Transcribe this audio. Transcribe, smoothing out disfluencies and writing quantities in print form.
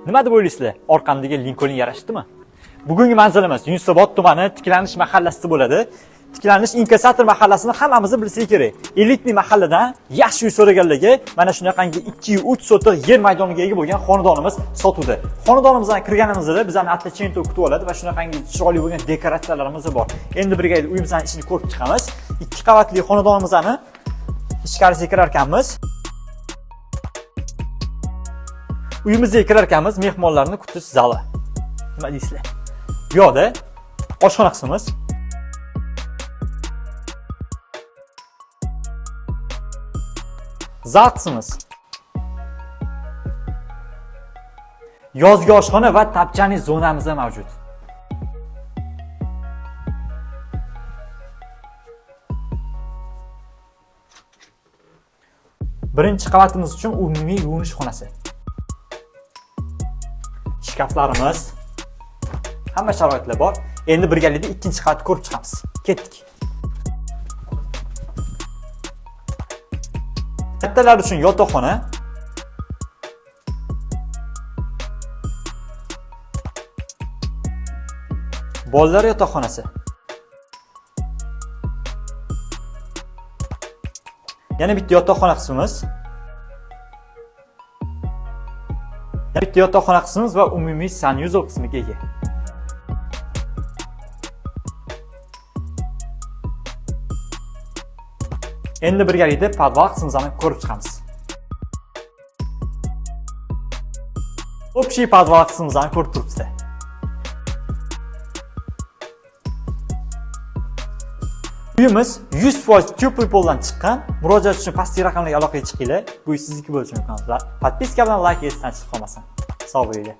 Nima deb o'ylaysizlar? Orqamdagi Lincoln yarashdimi? Bugungi manzilimiz Yunusobod tumani Tiklanish mahallasida bo'ladi. Tiklanish inkassator mahallasini hammamiz bilsak kerak. Elitli mahalladan yaxshi uy so'raganlarga mana shunaqangi 2-3 sotiq yer maydoniga ega bo'lgan xonadonimiz sotuvda. Xonadonimizdan kirganimizda bizani attachento kutib oladi va shunaqangi chiroyli bo'lgan dekoratsiyalarimiz bor. Endi birga uyimizning ichini ko'rib chiqamiz. 2 qavatli xonadonimizni ichkarisiga kirar ekanmiz. Uyimizga kirar ekanmiz, mehmonlarni kutish zali. Nima deysizlar? Bu yoqda oshxona qismimiz. Zal qismimiz. Yozgi oshxona va tapchani zonamiz mavjud. Birinchi qavatimiz uchun umumiy yuvinish xonasi. Shkaflarimiz, hamma sharoitlar bor. Endi birgalikda ikkinchi qavatni ko'rib chiqamiz. Ketdik. Kattalar uchun yotoqxona. Bolalar yotoqxonasi. Yana bitta yotoqxona qismimiz. Yana bitta yotoqxona qismimiz va umumiy sanuzel qismiga ega. Endi birgalikda podval qismimizni ko'rib chiqamiz. Общий podval qismimizni ko'rib turibsizlar. Uyimiz 100% teplый poldan chiqqan. Murojaat uchun pastki raqamlarga aloqaga chiqinglar. Bu sizniki bo'lishi mumkin. Podpiska bilan like esdan chiqib qolmasin. Sog' bo'ling.